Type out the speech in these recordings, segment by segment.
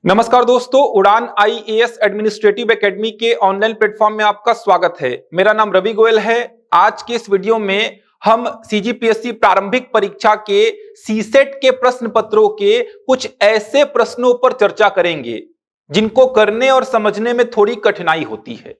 नमस्कार दोस्तों, उड़ान आईएएस एडमिनिस्ट्रेटिव एकेडमी के ऑनलाइन प्लेटफॉर्म में आपका स्वागत है। मेरा नाम रवि गोयल है। आज के इस वीडियो में हम सीजीपीएससी प्रारंभिक परीक्षा के सीसेट के प्रश्न पत्रों के कुछ ऐसे प्रश्नों पर चर्चा करेंगे जिनको करने और समझने में थोड़ी कठिनाई होती है।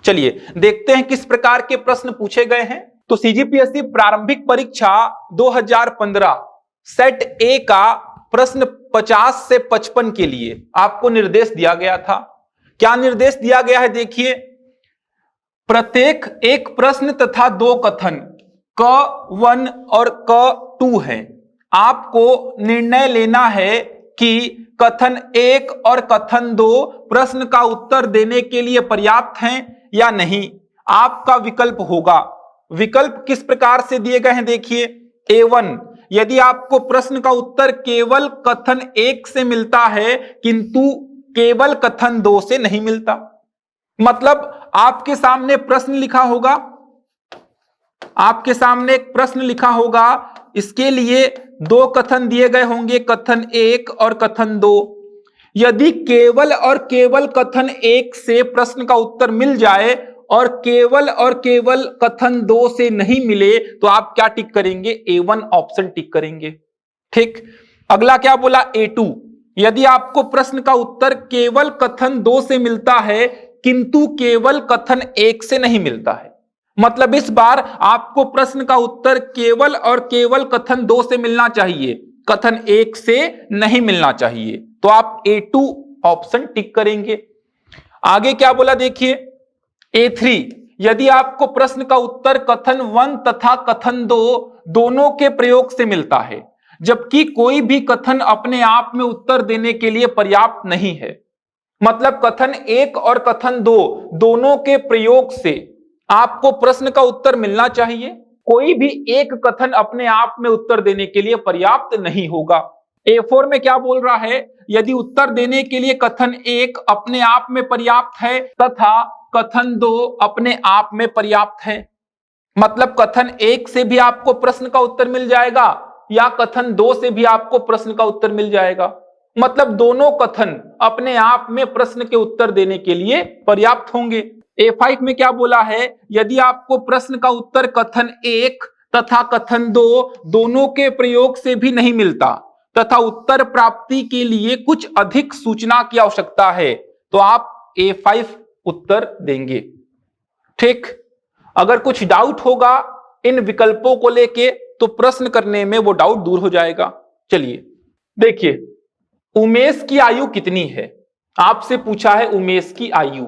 चलिए देखते हैं किस प्रकार के प्रश्न पूछे गए हैं। तो सीजीपीएससी प्रारंभिक परीक्षा 2015 सेट ए का प्रश्न 50 से 55 के लिए आपको निर्देश दिया गया था। क्या निर्देश दिया गया है? देखिए, प्रत्येक एक प्रश्न तथा दो कथन क1 और क2 है। आपको निर्णय लेना है कि कथन 1 और कथन 2 प्रश्न का उत्तर देने के लिए पर्याप्त हैं या नहीं। आपका विकल्प होगा। विकल्प किस प्रकार से दिए गए हैं? देखिए, A1 यदि आपको प्रश्न का उत्तर केवल कथन 1 से मिलता है किंतु केवल कथन 2 से नहीं मिलता, मतलब आपके सामने प्रश्न लिखा होगा, आपके सामने एक प्रश्न लिखा होगा, इसके लिए दो कथन दिए गए होंगे, कथन 1 और कथन 2। यदि केवल और केवल कथन 1 से प्रश्न का उत्तर मिल जाए और केवल कथन 2 से नहीं मिले तो आप क्या टिक करेंगे? A1 ऑप्शन टिक करेंगे। ठीक, अगला क्या बोला? A2 यदि आपको प्रश्न का उत्तर केवल कथन 2 से मिलता है किंतु केवल कथन 1 से नहीं मिलता है, मतलब इस बार आपको प्रश्न का उत्तर केवल और केवल कथन 2 से मिलना चाहिए, कथन 1 से नहीं मिलना चाहिए, तो आप A2 ऑप्शन टिक करेंगे। आगे क्या बोला? देखिए, A3 यदि आपको प्रश्न का उत्तर कथन 1 तथा कथन 2 दोनों के प्रयोग से मिलता है, जबकि कोई भी कथन अपने आप में उत्तर देने के लिए पर्याप्त नहीं है, मतलब कथन 1 और कथन 2 दोनों के प्रयोग से आपको प्रश्न का उत्तर मिलना चाहिए। कोई भी एक कथन अपने आप में उत्तर देने के लिए पर्याप्त नहीं होगा। A4 में क्या बोल रहा है? यदि उत्तर देने के लिए कथन 1 अपने आप में पर्याप्त है तथा कथन 2 अपने आप में पर्याप्त है, मतलब कथन 1 से भी आपको प्रश्न का उत्तर मिल जाएगा या कथन 2 से भी आपको प्रश्न का उत्तर मिल जाएगा, मतलब दोनों कथन अपने आप में प्रश्न के उत्तर देने के लिए पर्याप्त होंगे। A5 में क्या बोला है? यदि आपको प्रश्न का उत्तर कथन 1 तथा कथन 2 दोनों के प्रयोग से भी नहीं मिलता तथा उत्तर प्राप्ति के लिए कुछ अधिक सूचना की आवश्यकता है, तो आप A5 उत्तर देंगे। ठीक, अगर कुछ डाउट होगा इन विकल्पों को लेके तो प्रश्न करने में वो डाउट दूर हो जाएगा। चलिए देखिए, उमेश की आयु कितनी है? आपसे पूछा है उमेश की आयु।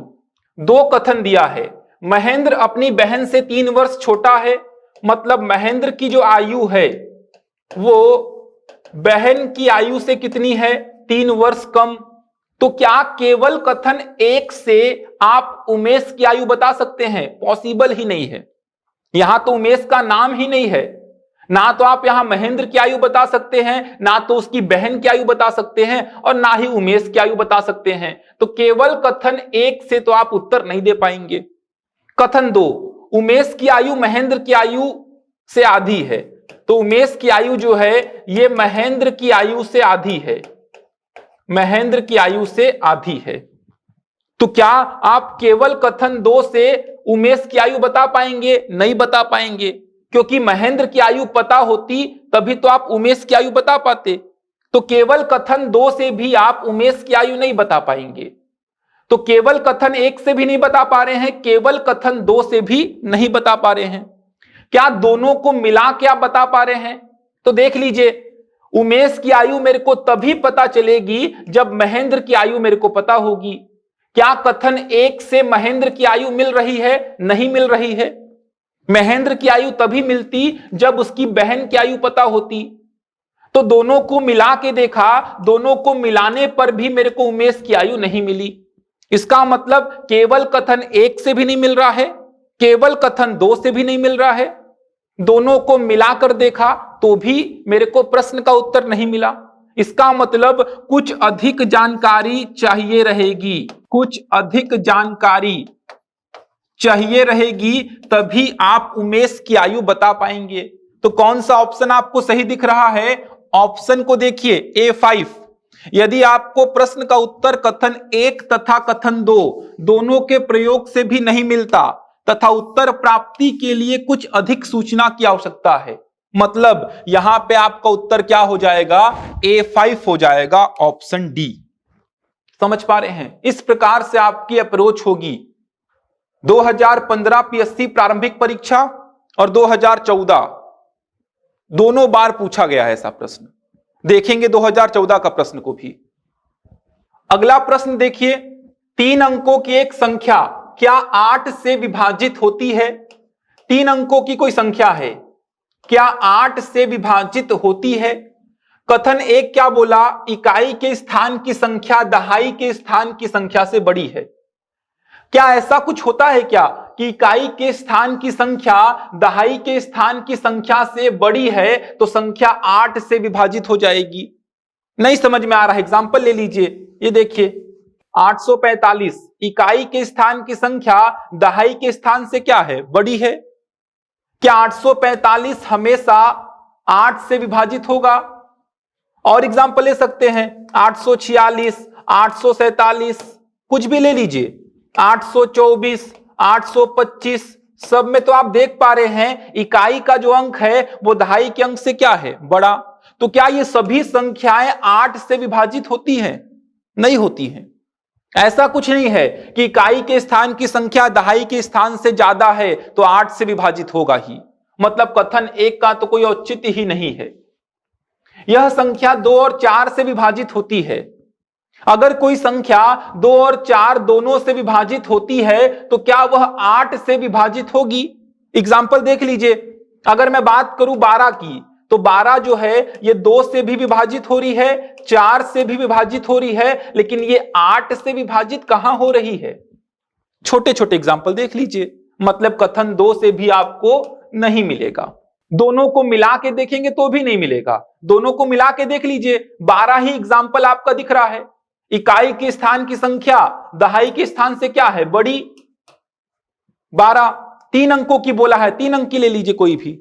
दो कथन दिया है। महेंद्र अपनी बहन से 3 वर्ष छोटा है, मतलब महेंद्र की जो आयु है वो बहन की आयु से कितनी है? 3 वर्ष कम। तो क्या केवल कथन 1 से आप उमेश की आयु बता सकते हैं? पॉसिबल ही नहीं है। यहां तो उमेश का नाम ही नहीं है, ना तो आप यहां महेंद्र की आयु बता सकते हैं, ना तो उसकी बहन की आयु बता सकते हैं और ना ही उमेश की आयु बता सकते हैं। तो केवल कथन 1 से तो आप उत्तर नहीं दे पाएंगे। कथन 2, उमेश की आयु महेंद्र की आयु से आधी है, तो उमेश की आयु जो है ये महेंद्र की आयु से आधी है, महेंद्र की आयु से आधी है। तो क्या आप केवल कथन 2 से उमेश की आयु बता पाएंगे? नहीं बता पाएंगे, क्योंकि महेंद्र की आयु पता होती तभी तो आप उमेश की आयु बता पाते। तो केवल कथन 2 से भी आप उमेश की आयु नहीं बता पाएंगे। तो केवल कथन 1 से भी नहीं बता पा रहे हैं, केवल कथन 2 से भी नहीं बता पा रहे हैं। क्या दोनों को मिला के आप बता पा रहे हैं? तो देख लीजिए, उमेश की आयु मेरे को तभी पता चलेगी जब महेंद्र की आयु मेरे को पता होगी। क्या कथन 1 से महेंद्र की आयु मिल रही है? नहीं मिल रही है। महेंद्र की आयु तभी मिलती जब उसकी बहन की आयु पता होती। तो दोनों को मिला के देखा, दोनों को मिलाने पर भी मेरे को उमेश की आयु नहीं मिली। इसका मतलब केवल कथन 1 से भी नहीं मिल रहा है, केवल कथन 2 से भी नहीं मिल रहा है, दोनों को मिलाकर देखा तो भी मेरे को प्रश्न का उत्तर नहीं मिला। इसका मतलब कुछ अधिक जानकारी चाहिए रहेगी, कुछ अधिक जानकारी चाहिए रहेगी तभी आप उमेश की आयु बता पाएंगे। तो कौन सा ऑप्शन आपको सही दिख रहा है? ऑप्शन को देखिए A5, यदि आपको प्रश्न का उत्तर कथन 1 तथा कथन 2 दोनों के प्रयोग से भी नहीं मिलता तथा उत्तर प्राप्ति के लिए कुछ अधिक सूचना की आवश्यकता है, मतलब यहां पे आपका उत्तर क्या हो जाएगा, A5 हो जाएगा, ऑप्शन डी। समझ पा रहे हैं? इस प्रकार से आपकी अप्रोच होगी। 2015 पीएससी प्रारंभिक परीक्षा और 2014 दोनों बार पूछा गया है ऐसा प्रश्न। देखेंगे 2014 का प्रश्न को भी। अगला प्रश्न देखिए, 3 अंकों की एक संख्या क्या 8 से विभाजित होती है? 3 अंकों की कोई संख्या है, क्या 8 से विभाजित होती है? कथन 1 क्या बोला, इकाई के स्थान की संख्या दहाई के स्थान की संख्या से बड़ी है। क्या ऐसा कुछ होता है क्या कि इकाई के स्थान की संख्या दहाई के स्थान की संख्या से बड़ी है तो संख्या 8 से विभाजित हो जाएगी? नहीं समझ में आ रहा है, एग्जांपल ले लीजिए। ये देखिए 845 इकाई के स्थान की संख्या दहाई के स्थान से क्या है, बड़ी है। क्या 845 हमेशा 8 से विभाजित होगा? और एग्जांपल ले सकते हैं 846, 847, कुछ भी ले लीजिए, 824, 825, सब में तो आप देख पा रहे हैं इकाई का जो अंक है वो दहाई के अंक से क्या है, बड़ा। तो क्या ये सभी संख्याएं 8 से विभाजित होती हैं? नहीं होती हैं। ऐसा कुछ नहीं है कि इकाई के स्थान की संख्या दहाई के स्थान से ज्यादा है तो 8 से विभाजित होगा ही, मतलब कथन 1 का तो कोई औचित्य ही नहीं है। यह संख्या 2 और 4 से विभाजित होती है। अगर कोई संख्या 2 और 4 दोनों से विभाजित होती है तो क्या वह 8 से विभाजित होगी? एग्जाम्पल देख लीजिए, अगर मैं बात करूं 12 की तो 12 जो है ये 2 से भी विभाजित हो रही है, 4 से भी विभाजित हो रही है, लेकिन ये 8 से विभाजित कहां हो रही है? छोटे छोटे एग्जाम्पल देख लीजिए, मतलब कथन 2 से भी आपको नहीं मिलेगा। दोनों को मिला के देखेंगे तो भी नहीं मिलेगा। दोनों को मिला के देख लीजिए, 12 ही एग्जाम्पल आपका दिख रहा है। इकाई के स्थान की संख्या दहाई के स्थान से क्या है, बड़ी। 12 3 अंकों की बोला है, 3 अंक की ले लीजिए, कोई भी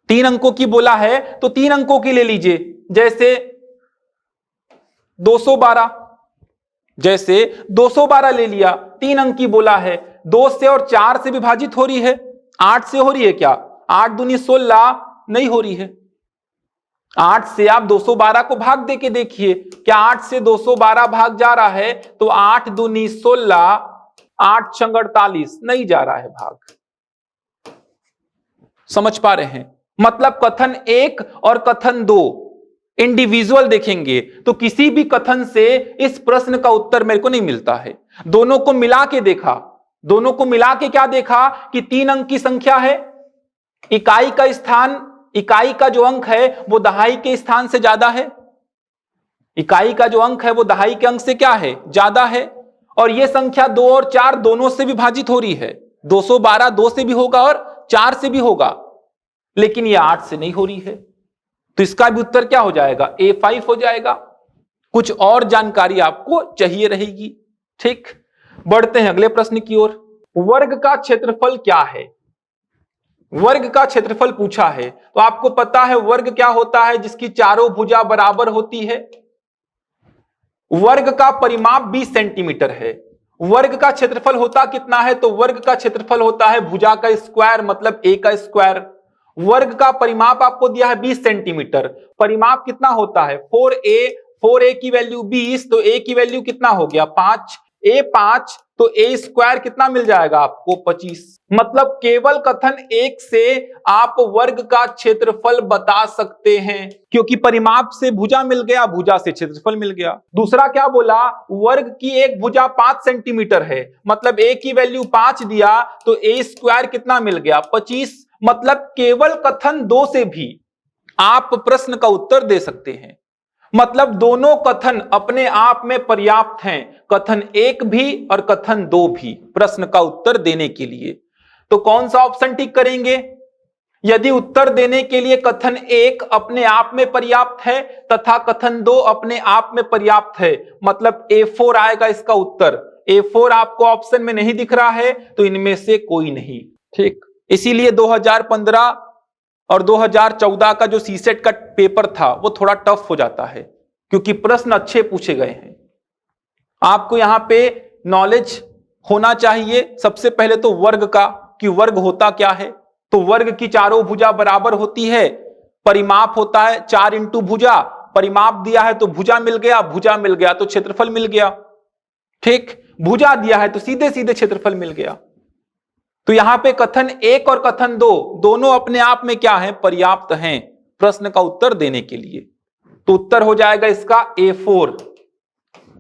3 अंकों की बोला है तो 3 अंकों की ले लीजिए, जैसे 212, जैसे 212 ले लिया, 3 अंक की बोला है, 2 से और 4 से विभाजित हो रही है, 8 से हो रही है क्या? 8 दूनी 16 नहीं हो रही है। 8 से आप 212 को भाग दे के देखिए, क्या 8 से 212 भाग जा रहा है? तो 8 दूनी 16, 8 छंग 48, नहीं जा रहा है भाग। समझ पा रहे हैं? मतलब कथन 1 और कथन 2 इंडिविजुअल देखेंगे तो किसी भी कथन से इस प्रश्न का उत्तर मेरे को नहीं मिलता है। दोनों को मिला के देखा, दोनों को मिला के क्या देखा कि 3 अंक की संख्या है, इकाई का स्थान, इकाई का जो अंक है वो दहाई के स्थान से ज्यादा है, इकाई का जो अंक है वो दहाई के अंक से क्या है, ज्यादा है। और ये संख्या 2 और 4 दोनों से विभाजित हो रही है, 212 2 से भी होगा और 4 से भी होगा, लेकिन ये 8 से नहीं हो रही है। तो इसका भी उत्तर क्या हो जाएगा, A5 हो जाएगा। कुछ और जानकारी आपको चाहिए रहेगी। ठीक, बढ़ते हैं अगले प्रश्न की ओर। वर्ग का क्षेत्रफल क्या है? वर्ग का क्षेत्रफल पूछा है तो आपको पता है वर्ग क्या होता है, जिसकी चारों भुजा बराबर होती है। वर्ग का परिमाप 20 सेंटीमीटर है। वर्ग का क्षेत्रफल होता कितना है? तो वर्ग का क्षेत्रफल होता है भुजा का स्क्वायर, मतलब a का स्क्वायर। वर्ग का परिमाप आपको दिया है 20 सेंटीमीटर। परिमाप कितना होता है? 4a की वैल्यू 20, तो a की वैल्यू कितना हो गया, 5। a 5 तो a स्क्वायर कितना मिल जाएगा आपको, 25। मतलब केवल कथन 1 से आप वर्ग का क्षेत्रफल बता सकते हैं, क्योंकि परिमाप से भुजा मिल गया, भुजा से क्षेत्रफल मिल गया। दूसरा क्या बोला, वर्ग की एक भुजा 5 सेंटीमीटर है, मतलब a की वैल्यू 5 दिया तो a स्क्वायर कितना मिल गया, 25। मतलब केवल कथन 2 से भी आप प्रश्न का उत्तर दे सकते हैं। मतलब दोनों कथन अपने आप में पर्याप्त हैं, कथन 1 भी और कथन 2 भी प्रश्न का उत्तर देने के लिए। तो कौन सा ऑप्शन टिक करेंगे? यदि उत्तर देने के लिए कथन 1 अपने आप में पर्याप्त है तथा कथन 2 अपने आप में पर्याप्त है, मतलब A4 आएगा इसका उत्तर। A4 आपको ऑप्शन में नहीं दिख रहा है तो इनमें से कोई नहीं। ठीक, इसीलिए 2015 और 2014 का जो सीसेट का पेपर था वो थोड़ा टफ हो जाता है। क्योंकि प्रश्न अच्छे पूछे गए हैं। आपको यहां पे नॉलेज होना चाहिए सबसे पहले तो वर्ग का, कि वर्ग होता क्या है। तो वर्ग की चारों भुजा बराबर होती है, परिमाप होता है 4 इंटू भुजा, परिमाप दिया है तो भुजा मिल गया, भुजा मिल गया तो क्षेत्रफल मिल गया। ठीक, भुजा दिया है तो सीधे सीधे क्षेत्रफल मिल गया। तो यहां पे कथन 1 और कथन 2 दोनों अपने आप में क्या है, पर्याप्त हैं प्रश्न का उत्तर देने के लिए। तो उत्तर हो जाएगा इसका A4,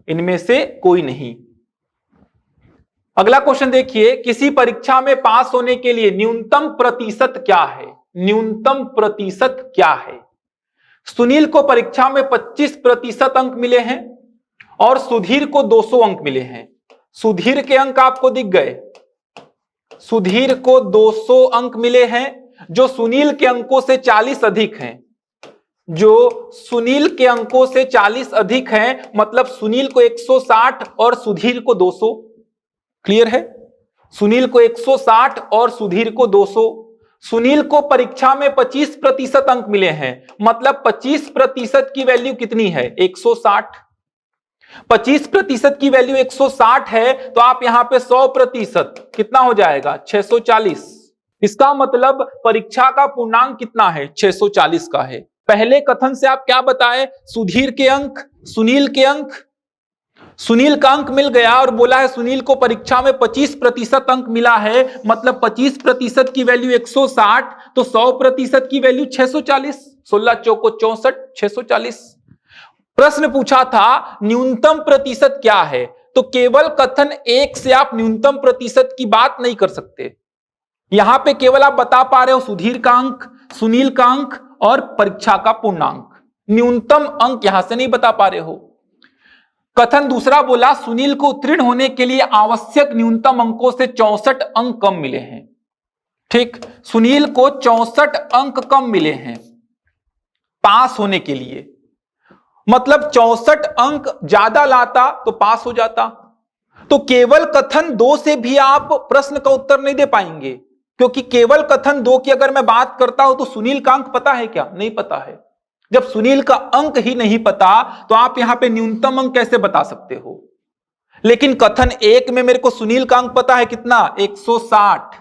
इनमें से कोई नहीं। अगला क्वेश्चन देखिए, किसी परीक्षा में पास होने के लिए न्यूनतम प्रतिशत क्या है। न्यूनतम प्रतिशत क्या है। सुनील को परीक्षा में 25% अंक मिले हैं और सुधीर को 200 अंक मिले हैं। सुधीर के अंक आपको दिख गए, सुधीर को 200 अंक मिले हैं, जो सुनील के अंकों से 40 अधिक हैं। जो सुनील के अंकों से 40 अधिक हैं, मतलब सुनील को 160 और सुधीर को 200। क्लियर है, सुनील को 160 और सुधीर को 200। सुनील को परीक्षा में 25% अंक मिले हैं, मतलब 25% की वैल्यू कितनी है, 160। 25% की वैल्यू 160 है, तो आप यहां पे 100% कितना हो जाएगा, 640। इसका मतलब परीक्षा का पूर्णांक कितना है, 640 का है। पहले कथन से आप क्या बताए, सुधीर के अंक, सुनील के अंक, सुनील का अंक मिल गया और बोला है सुनील को परीक्षा में 25% अंक मिला है, मतलब 25% की वैल्यू 160, तो 100% की वैल्यू 640। 16 चौको 64, 640। प्रश्न पूछा था न्यूनतम प्रतिशत क्या है, तो केवल कथन 1 से आप न्यूनतम प्रतिशत की बात नहीं कर सकते। यहां पे केवल आप बता पा रहे हो सुधीर का अंक, सुनील का अंक और परीक्षा का पूर्णांक, न्यूनतम अंक यहां से नहीं बता पा रहे हो। कथन दूसरा बोला सुनील को उत्तीर्ण होने के लिए आवश्यक न्यूनतम अंकों से 64 अंक कम मिले हैं। ठीक, सुनील को 64 अंक कम मिले हैं पास होने के लिए, मतलब 64 अंक ज्यादा लाता तो पास हो जाता। तो केवल कथन 2 से भी आप प्रश्न का उत्तर नहीं दे पाएंगे, क्योंकि केवल कथन 2 की अगर मैं बात करता हूं तो सुनील का अंक पता है क्या, नहीं पता है। जब सुनील का अंक ही नहीं पता तो आप यहां पे न्यूनतम अंक कैसे बता सकते हो। लेकिन कथन 1 में मेरे को सुनील का अंक पता है कितना, 160।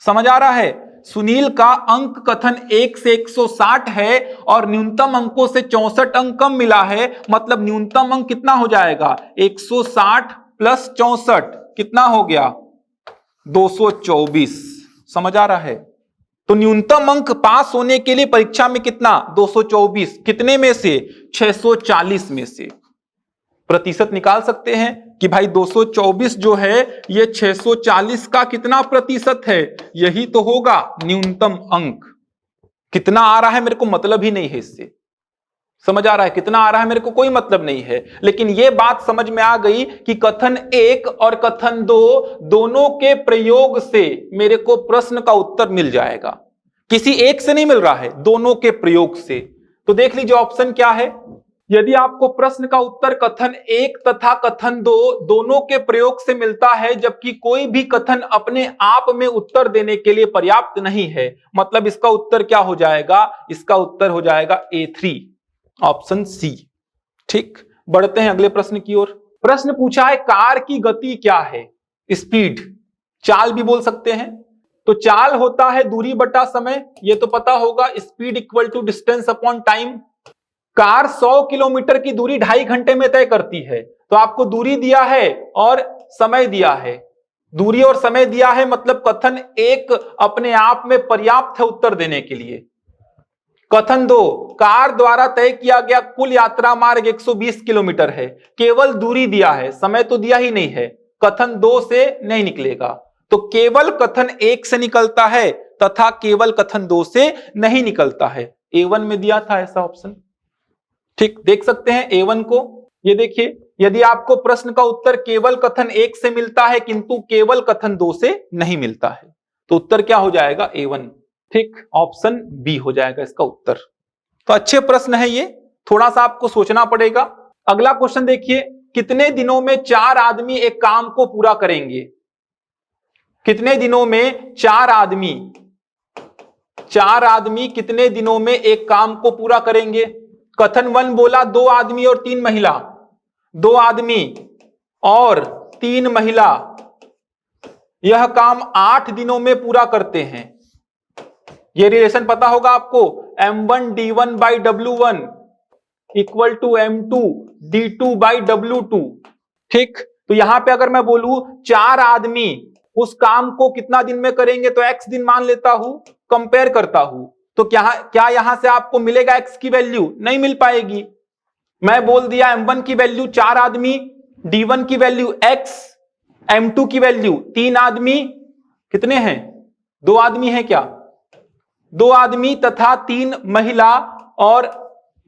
समझ आ रहा है, सुनील का अंक कथन 1 से 160 है और न्यूनतम अंकों से 64 अंक कम मिला है, मतलब न्यूनतम अंक कितना हो जाएगा, 160 प्लस 64 कितना हो गया, 224। समझ आ रहा है, तो न्यूनतम अंक पास होने के लिए परीक्षा में कितना, 224। कितने में से, 640 में से। प्रतिशत निकाल सकते हैं कि भाई 224 जो है ये 640 का कितना प्रतिशत है, यही तो होगा न्यूनतम अंक। कितना आ रहा है मेरे को मतलब ही नहीं है इससे। समझ आ रहा है, कितना आ रहा है मेरे को कोई मतलब नहीं है, लेकिन यह बात समझ में आ गई कि कथन 1 और कथन 2 दोनों के प्रयोग से मेरे को प्रश्न का उत्तर मिल जाएगा। किसी एक से नहीं मिल रहा है, दोनों के प्रयोग से। तो देख लीजिए ऑप्शन क्या है। यदि आपको प्रश्न का उत्तर कथन 1 तथा कथन 2 दोनों के प्रयोग से मिलता है, जबकि कोई भी कथन अपने आप में उत्तर देने के लिए पर्याप्त नहीं है, मतलब इसका उत्तर क्या हो जाएगा, इसका उत्तर हो जाएगा A3, ऑप्शन सी। ठीक, बढ़ते हैं अगले प्रश्न की ओर। प्रश्न पूछा है कार की गति क्या है, स्पीड, चाल भी बोल सकते हैं। तो चाल होता है दूरी बटा समय, यह तो पता होगा, speed equal to distance upon time. Car 100 kilometre की दूरी 2.5 घंटे में तय करती है, तो आपको दूरी दिया है और समय दिया है, दूरी और समय दिया है, मतलब कथन 1 अपने आप में पर्याप्त है उत्तर देने के लिए। कथन 2, कार द्वारा तय किया गया कुल यात्रा मार्ग 120 किलोमीटर है, केवल दूरी दिया है, समय तो दिया ही नहीं है, कथन 2 से नहीं निकलेगा। तो केवल कथन 1 से निकलता है तथा केवल कथन 2 से नहीं निकलता है। A1 में दिया था ऐसा ऑप्शन। ठीक, देख सकते हैं A1 को, ये देखिए, यदि आपको प्रश्न का उत्तर केवल कथन 1 से मिलता है किंतु केवल कथन 2 से नहीं मिलता है, तो उत्तर क्या हो जाएगा, A1। ठीक, ऑप्शन बी हो जाएगा इसका उत्तर। तो अच्छे प्रश्न है ये, थोड़ा सा आपको सोचना पड़ेगा। अगला क्वेश्चन देखिए, कितने दिनों में 4 आदमी एक काम को पूरा करेंगे। कितने दिनों में 4 आदमी कितने दिनों में एक काम को पूरा करेंगे। कथन 1 बोला 2 आदमी और 3 महिला, 2 आदमी और 3 महिला यह काम 8 दिनों में पूरा करते हैं। यह रिलेशन पता होगा आपको, M1D1 by W1 equal to M2 D2 by W2। ठीक, तो यहां पे अगर मैं बोलूं 4 आदमी उस काम को कितना दिन में करेंगे तो x दिन मान लेता हूं, कंपेयर करता हूं, तो क्या यहां से आपको मिलेगा x की वैल्यू? नहीं मिल पाएगी। मैं बोल दिया M1 की वैल्यू 4 आदमी, D1 की वैल्यू x, M2 की वैल्यू 3 आदमी, कितने हैं? 2 आदमी हैं क्या? 2 आदमी तथा 3 महिला, और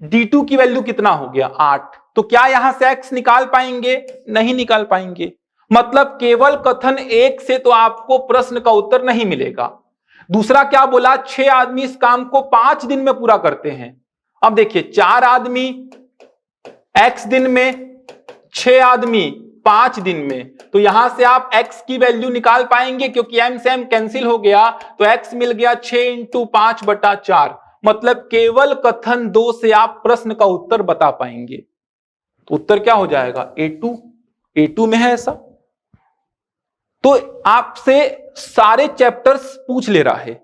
D2 की वैल्यू कितना हो गया? 8। तो क्या यहां से x निकाल पाएंगे? नहीं निकाल पाएंगे। मतलब केवल कथन 1 से तो आपको प्रश्न का उत्तर नहीं मिलेगा। दूसरा क्या बोला? 6 आदमी इस काम को 5 दिन में पूरा करते हैं। अब देखिए 4 आदमी x दिन में, 6 आदमी 5 दिन में, तो यहां से आप x की वैल्यू निकाल पाएंगे क्योंकि m से m कैंसिल हो गया, तो x मिल गया 6 इंटू 5/4। मतलब केवल कथन 2 से आप प्रश्न का उत्तर बता पाएंगे। तो उत्तर क्या हो जाएगा? A2 में है ऐसा। तो आपसे सारे चैप्टर्स पूछ ले रहा है।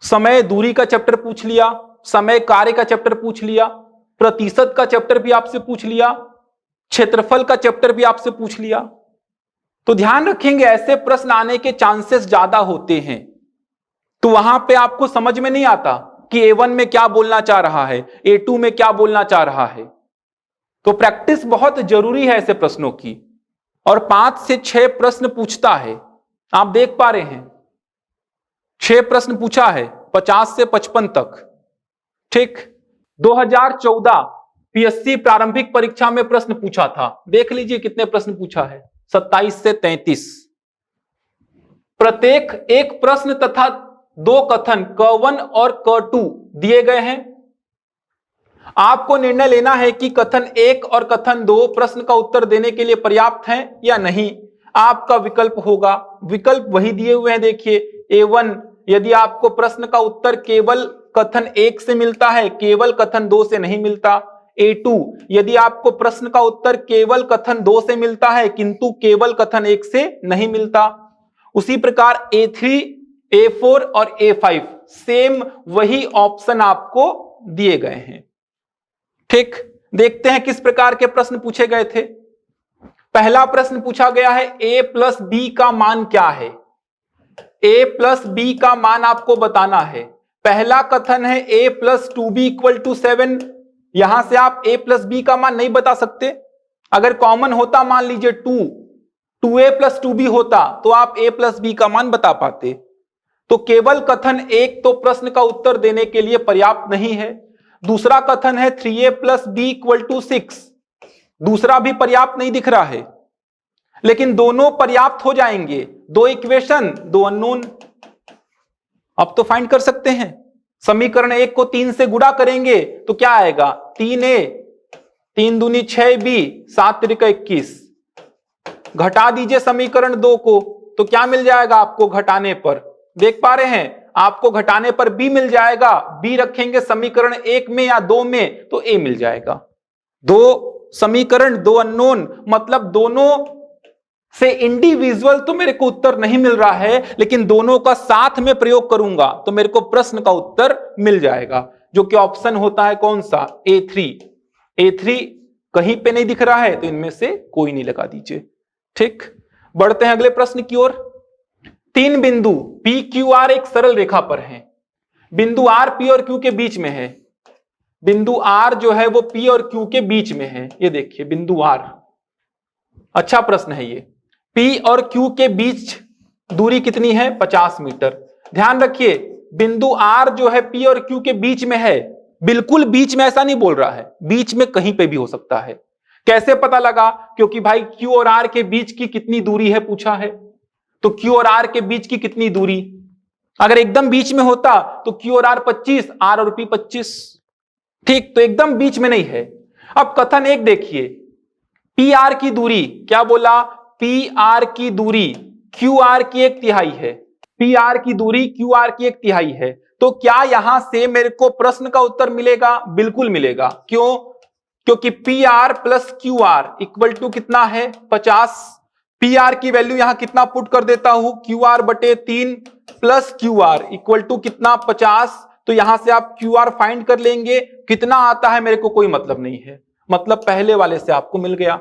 समय दूरी का चैप्टर पूछ लिया, समय कार्य का चैप्टर पूछ लिया, प्रतिशत का चैप्टर भी आपसे पूछ लिया, क्षेत्रफल का चैप्टर भी आपसे पूछ लिया। तो ध्यान रखेंगे ऐसे प्रश्न आने के चांसेस ज्यादा होते हैं। तो वहां पे आपको समझ में नहीं आता कि A1 में क्या बोलना चाह रहा है, A2 में क्या बोलना चाह रहा है। तो प्रैक्टिस बहुत जरूरी है ऐसे प्रश्नों की। और 5 से 6 प्रश्न पूछता है, आप देख पा रहे हैं 6 प्रश्न पूछा है 50 से 55 तक। ठीक, 2014 पीएससी प्रारंभिक परीक्षा में प्रश्न पूछा था। देख लीजिए कितने प्रश्न पूछा है, 27 से 33। प्रत्येक एक प्रश्न तथा 2 कथन क1 और क2 दिए गए हैं। आपको निर्णय लेना है कि कथन 1 और कथन 2 प्रश्न का उत्तर देने के लिए पर्याप्त हैं या नहीं। आपका विकल्प होगा, विकल्प वही दिए हुए हैं। देखिए A1 यदि आपको प्रश्न का उत्तर केवल कथन 1 से मिलता है, केवल कथन 2 से नहीं मिलता। A2 यदि आपको प्रश्न का उत्तर केवल कथन 2 से मिलता है किंतु केवल कथन 1 से नहीं मिलता। उसी प्रकार A3, A4 और A5 सेम वही ऑप्शन आपको दिए गए हैं। ठीक, देखते हैं किस प्रकार के प्रश्न पूछे गए थे। पहला प्रश्न पूछा गया है a प्लस बी का मान क्या है। a प्लस बी का मान आपको बताना है। पहला कथन है a plus 2b equal to 7। यहां से आप a प्लस बी का मान नहीं बता सकते। अगर कॉमन होता मान लीजिए 2a प्लस 2b होता तो आप a प्लस बी का मान बता पाते। तो केवल कथन 1 तो प्रश्न का उत्तर देने के लिए पर्याप्त नहीं है। दूसरा कथन है 3a plus B equal to 6। दूसरा भी पर्याप्त नहीं दिख रहा है, लेकिन दोनों पर्याप्त हो जाएंगे। 2 इक्वेशन 2 अननोन। अब तो फाइंड कर सकते हैं। समीकरण 1 को 3 से गुणा करेंगे तो क्या आएगा? 3a, 3 दूनी 6b, 7 त्रिक 21। घटा दीजिए समीकरण 2 को तो क्या मिल जाएगा आपको घटाने पर? देख पा रहे हैं, आपको घटाने पर b मिल जाएगा। b रखेंगे समीकरण 1 में या 2 में तो a मिल जाएगा। 2 समीकरण 2 अननोन, मतलब दोनों से इंडिविजुअल तो मेरे को उत्तर नहीं मिल रहा है, लेकिन दोनों का साथ में प्रयोग करूंगा तो मेरे को प्रश्न का उत्तर मिल जाएगा, जो कि ऑप्शन होता है कौन सा? A3। A3 कहीं पे नहीं दिख रहा है तो इनमें से कोई नहीं लगा दीजिए। ठीक, बढ़ते हैं अगले प्रश्न की ओर। 3 बिंदु P Q R एक सरल रेखा पर हैं। बिंदु R P और Q के बीच में है। बिंदु R जो है वो P और Q के बीच में है। ये देखिए बिंदु R। अच्छा प्रश्न है ये। P और Q के बीच दूरी कितनी है? 50 मीटर। ध्यान रखिए बिंदु R जो है P और Q के बीच में है। बिल्कुल बीच में ऐसा नहीं बोल रहा है, बीच में कहीं पे भी हो सकता है। कैसे पता लगा? क्योंकि भाई Q और R के बीच की कितनी दूरी है पूछा है, तो Q और R के बीच की कितनी दूरी? अगर एकदम बीच में होता तो Q और R 25, R और P 25। ठीक, तो एकदम बीच में नहीं है। अब कथन 1 देखिए, PR की दूरी क्या बोला? PR की दूरी QR की 1/3 है। PR की दूरी QR की 1/3 है। तो क्या यहां से मेरे को प्रश्न का उत्तर मिलेगा? बिल्कुल मिलेगा। क्यों? क्योंकि p r plus q r equal to कितना है? 50। पी आर की वैल्यू यहां कितना पुट कर देता हूं? क्यू आर बटे 3 plus q r equal to कितना? 50। तो यहां से आप क्यू आर फाइंड कर लेंगे। कितना आता है मेरे को कोई मतलब नहीं है, मतलब पहले वाले से आपको मिल गया।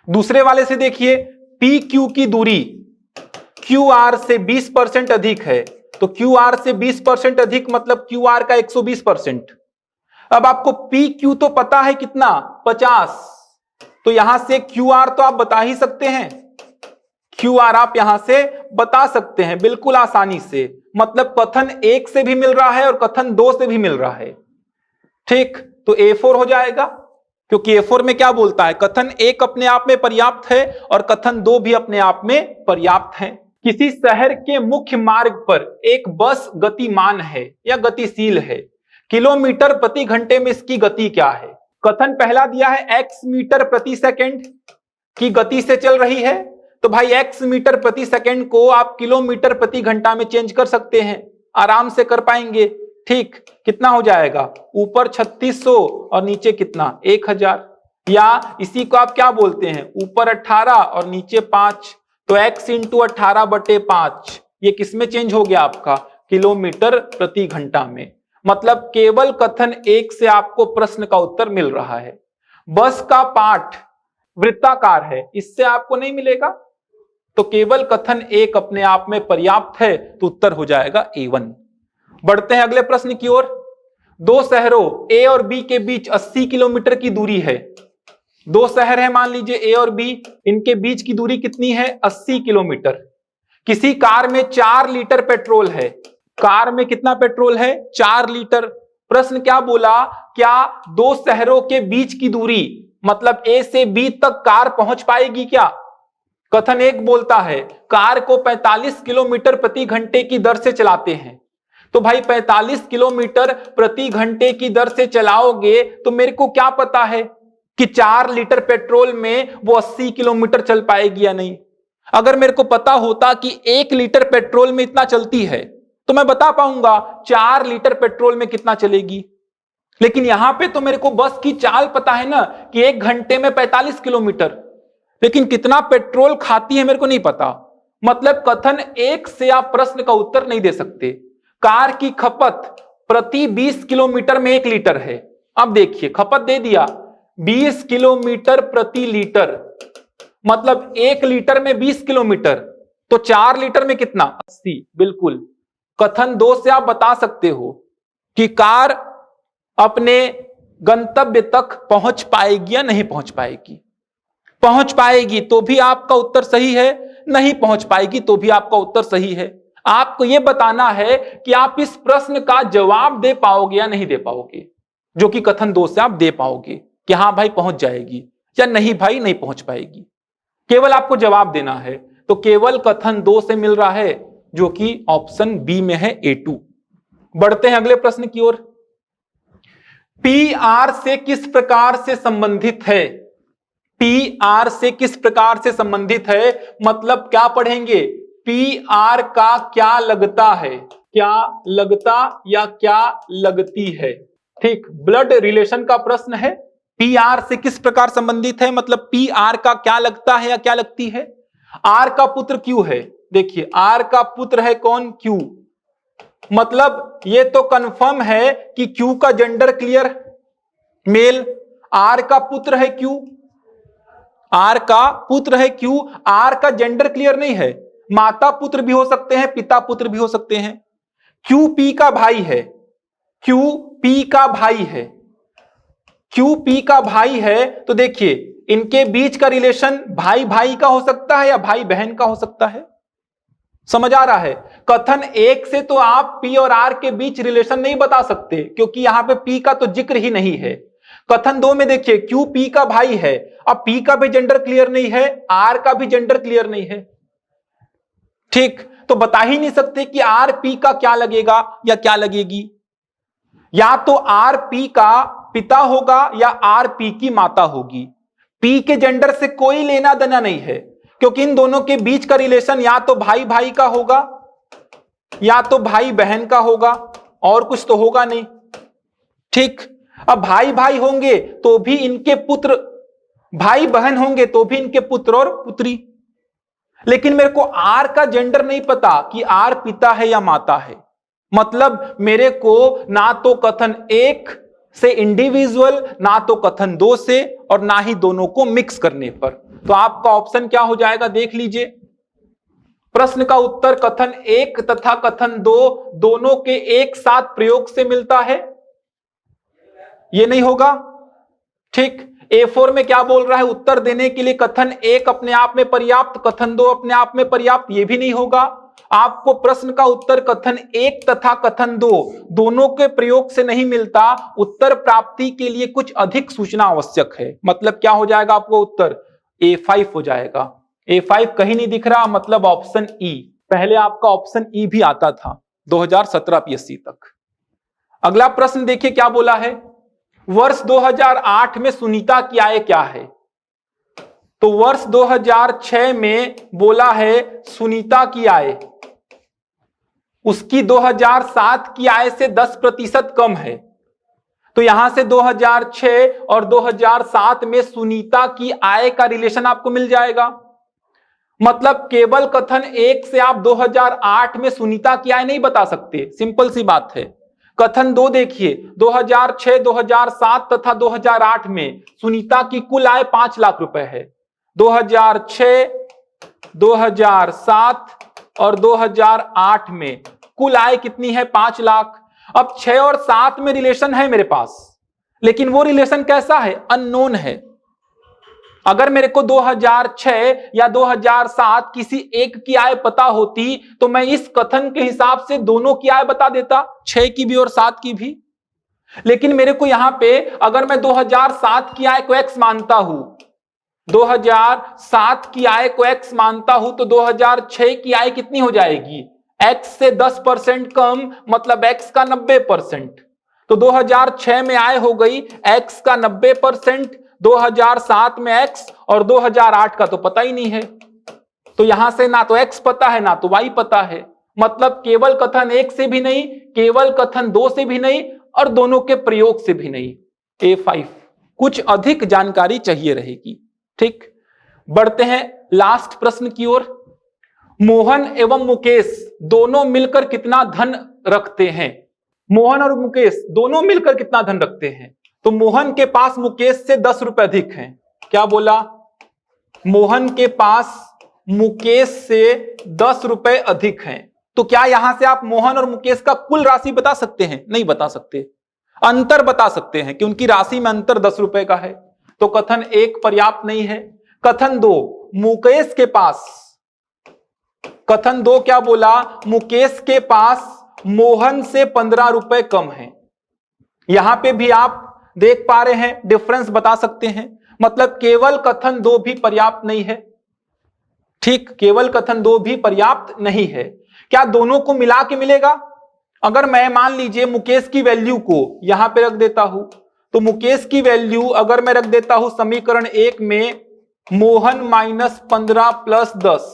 दूसरे वाले से देखिए, पी क्यू की दूरी क्यू आर से 20% अधिक है, तो क्यू आर से 20% अधिक मतलब क्यू आर का 120%। अब आपको पी क्यू तो पता है कितना? 50। तो यहां से क्यू आर तो आप बता ही सकते हैं, क्यू आर आप यहां से बता सकते हैं बिल्कुल आसानी से। मतलब कथन 1 से भी मिल रहा है और कथन 2 से भी मिल रहा है। ठीक, तो A4 हो जाएगा, क्योंकि A4 में क्या बोलता है? कथन 1 अपने आप में पर्याप्त है और कथन 2 भी अपने आप में पर्याप्त है। किसी शहर के मुख्य मार्ग पर एक बस गतिमान है या गतिशील है, किलोमीटर प्रति घंटे में इसकी गति क्या है? कथन पहला दिया है x मीटर प्रति सेकंड की गति से चल रही है, तो भाई x मीटर प्रति सेकंड को आप किलोमीटर प्रति घंटा में चेंज कर सकते हैं, आराम से कर पाएंगे। ठीक, कितना हो जाएगा? ऊपर 3600 और नीचे कितना? 1000। या इसी को आप क्या बोलते हैं? ऊपर 18 और नीचे 5, तो x इंटू 18 बटे 5 ये किसमें चेंज हो गया आपका? किलोमीटर प्रति घंटा में। मतलब केवल कथन 1 से आपको प्रश्न का उत्तर मिल रहा है। बस का पाठ वृत्ताकार है, इससे आपको नहीं मिलेगा, तो केवल कथन 1 अपने आप में पर्याप्त है, तो उत्तर हो जाएगा A1। बढ़ते हैं अगले प्रश्न की ओर। दो शहरों A और B के बीच 80 किलोमीटर की दूरी है। दो शहर है, मान लीजिए A और B, इनके बीच की दूरी कितनी है? 80 किलोमीटर। किसी कार में 4 लीटर पेट्रोल है। कार में कितना पेट्रोल है? 4 लीटर। प्रश्न क्या बोला? क्या दो शहरों के बीच की दूरी मतलब A से B तक कार पहुंच पाएगी क्या? कथन 1 बोलता है कार को 45 किलोमीटर प्रति घंटे की दर से चलाते हैं। तो भाई 45 किलोमीटर प्रति घंटे की दर से चलाओगे तो मेरे को क्या पता है कि 4 लीटर पेट्रोल में वो 80 किलोमीटर चल पाएगी या नहीं। अगर मेरे को पता होता कि 1 लीटर पेट्रोल में इतना चलती है तो मैं बता पाऊंगा 4 लीटर पेट्रोल में कितना चलेगी। लेकिन यहां पे तो मेरे को बस की चाल पता है ना कि 1 घंटे में 45 किलोमीटर, लेकिन कितना पेट्रोल खाती है मेरे को नहीं पता। मतलब कथन 1 से आप प्रश्न का उत्तर नहीं दे सकते। कार की खपत प्रति 20 किलोमीटर में 1 लीटर है। अब देखिए खपत दे दिया 20 किलोमीटर प्रति लीटर, मतलब 1 लीटर में 20 किलोमीटर, तो 4 लीटर में कितना? 80। बिल्कुल कथन 2 से आप बता सकते हो कि कार अपने गंतव्य तक पहुंच पाएगी या नहीं पहुंच पाएगी। पहुंच पाएगी तो भी आपका उत्तर सही है, नहीं पहुंच पाएगी तो भी आपका उत्तर सही है। आपको यह बताना है कि आप इस प्रश्न का जवाब दे पाओगे या नहीं दे पाओगे, जो कि कथन 2 से आप दे पाओगे कि हां भाई पहुंच जाएगी या नहीं भाई नहीं पहुंच पाएगी। केवल आपको जवाब देना है। तो केवल कथन 2 से मिल रहा है, जो कि ऑप्शन बी में है A2। बढ़ते हैं अगले प्रश्न की ओर। पी आर से किस प्रकार से संबंधित है? पी आर से किस प्रकार से संबंधित है मतलब क्या पढ़ेंगे? पी आर का क्या लगता है, क्या लगता या क्या लगती है। ठीक, ब्लड रिलेशन का प्रश्न है। पी आर से किस प्रकार संबंधित है मतलब पी आर का क्या लगता है या क्या लगती है। आर का पुत्र क्यू है। देखिए आर का पुत्र है कौन? क्यू। मतलब ये तो कंफर्म है कि क्यू का जेंडर क्लियर मेल। आर का पुत्र है क्यू, आर का पुत्र है क्यू। आर का जेंडर क्लियर नहीं है, माता पुत्र भी हो सकते हैं, पिता पुत्र भी हो सकते हैं। क्यू पी का भाई है, क्यू पी का भाई है, क्यू पी का भाई है। तो देखिए इनके बीच का रिलेशन भाई भाई का हो सकता है या भाई बहन का हो सकता है। समझ आ रहा है? कथन 1 से तो आप पी और आर के बीच रिलेशन नहीं बता सकते, क्योंकि यहां पे पी का तो जिक्र ही नहीं है। कथन 2 में देखिए क्यू पी का भाई है, अब पी का भी जेंडर क्लियर नहीं है, आर का भी जेंडर क्लियर नहीं है। ठीक, तो बता ही नहीं सकते कि आर पी का क्या लगेगा या क्या लगेगी। या तो आर पी का पिता होगा या आर पी की माता होगी। पी के जेंडर से कोई लेना देना नहीं है, क्योंकि इन दोनों के बीच का रिलेशन या तो भाई भाई का होगा या तो भाई बहन का होगा, और कुछ तो होगा नहीं। ठीक, अब भाई भाई होंगे तो भी इनके पुत्र, भाई बहन होंगे तो भी इनके पुत्र और पुत्री। लेकिन मेरे को आर का जेंडर नहीं पता कि आर पिता है या माता है। मतलब मेरे को ना तो कथन 1 से इंडिविजुअल, ना तो कथन 2 से, और ना ही दोनों को मिक्स करने पर। तो आपका ऑप्शन क्या हो जाएगा, देख लीजिए। प्रश्न का उत्तर कथन 1 तथा कथन 2 दोनों के एक साथ प्रयोग से मिलता है, ये नहीं होगा। ठीक, A4 में क्या बोल रहा है, उत्तर देने के लिए कथन 1 अपने आप में पर्याप्त, कथन 2 अपने आप में पर्याप्त, ये भी नहीं होगा। आपको प्रश्न का उत्तर कथन 1 तथा कथन 2 दोनों के प्रयोग से नहीं मिलता। उत्तर प्राप्ति के लिए कुछ अधिक सूचना आवश्यक है। मतलब क्या हो जाएगा, आपको उत्तर A5 हो जाएगा। A5 कहीं नहीं दिख रहा, मतलब ऑप्शन ई। पहले आपका ऑप्शन ई भी आता था 2017 PSC तक। अगला प्रश्न देखिए क्या बोला है, वर्ष 2008 में सुनीता की आय क्या है। तो वर्ष 2006 में बोला है सुनीता की आय उसकी 2007 की आय से 10% कम है। तो यहां से 2006 और 2007 में सुनीता की आय का रिलेशन आपको मिल जाएगा। मतलब केवल कथन 1 से आप 2008 में सुनीता की आय नहीं बता सकते, सिंपल सी बात है। कथन 2 देखिए, 2006, 2007 तथा 2008 में सुनीता की कुल आय 5 लाख रुपए है। 2006, 2007 और 2008 में कुल आय कितनी है, 5 लाख। अब 6 और 7 में रिलेशन है मेरे पास, लेकिन वो रिलेशन कैसा है, अननोन है। अगर मेरे को 2006 या 2007 किसी एक की आय पता होती तो मैं इस कथन के हिसाब से दोनों की आय बता देता, 6 की भी और 7 की भी। लेकिन मेरे को यहां पे अगर मैं 2007 की आय को x मानता हूं, 2007 की आय को x मानता हूं, तो 2006 की आय कितनी हो जाएगी, x से 10% कम, मतलब x का 90%। तो 2006 में आय हो गई x का 90%, 2007 में x और 2008 का तो पता ही नहीं है। तो यहां से ना तो x पता है ना तो y पता है। मतलब केवल कथन 1 से भी नहीं, केवल कथन 2 से भी नहीं, और दोनों के प्रयोग से भी नहीं। A5 कुछ अधिक जानकारी चाहिए रहेगी। ठीक, बढ़ते हैं लास्ट प्रश्न की ओर। मोहन एवं मुकेश दोनों मिलकर कितना धन रखते हैं। मोहन और मुकेश दोनों मिलकर कितना धन रखते हैं। तो मोहन के पास मुकेश से 10 रुपए अधिक हैं। क्या बोला, मोहन के पास मुकेश से 10 रुपए अधिक हैं। तो क्या यहां से आप मोहन और मुकेश का कुल राशि बता सकते हैं, नहीं बता सकते। अंतर बता सकते हैं कि उनकी राशि में अंतर 10 रुपए का है। तो कथन 1 पर्याप्त नहीं है। कथन 2, मुकेश के पास, कथन 2 क्या बोला, मुकेश के पास मोहन से 15 रुपए कम है। यहां पे भी आप देख पा रहे हैं, डिफरेंस बता सकते हैं। मतलब केवल कथन 2 भी पर्याप्त नहीं है। ठीक, केवल कथन 2 भी पर्याप्त नहीं है। क्या दोनों को मिला के मिलेगा। अगर मैं मान लीजिए मुकेश की वैल्यू को यहां पे रख देता हूं, तो मुकेश की वैल्यू अगर मैं रख देता हूं समीकरण 1 में मोहन -15 प्लस 10,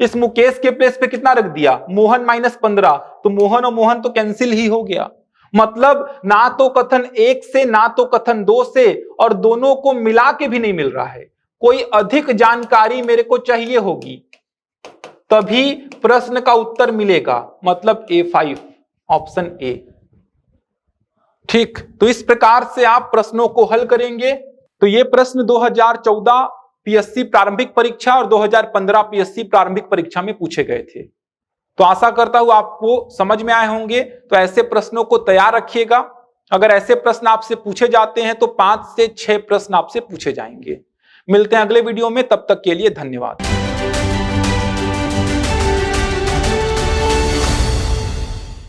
इस मुकेश के प्लेस पे कितना रख दिया, मोहन -15, तो मोहन और मोहन तो कैंसिल ही हो गया। मतलब ना तो कथन 1 से ना तो कथन 2 से, और दोनों को मिला के भी नहीं मिल रहा है। कोई अधिक जानकारी मेरे को चाहिए होगी, तभी प्रश्न का उत्तर मिलेगा। मतलब A5 ऑप्शन ए। ठीक, तो इस प्रकार से आप प्रश्नों को हल करेंगे। तो ये प्रश्न 2014 PSC प्रारंभिक परीक्षा और 2015 PSC प्रारंभिक परीक्षा में पूछे गए थे। तो आशा करता हूं आपको समझ में आए होंगे। तो ऐसे प्रश्नों को तैयार रखिएगा। अगर ऐसे प्रश्न आपसे पूछे जाते हैं तो 5 से 6 प्रश्न आपसे पूछे जाएंगे। मिलते हैं अगले वीडियो में, तब तक के लिए धन्यवाद।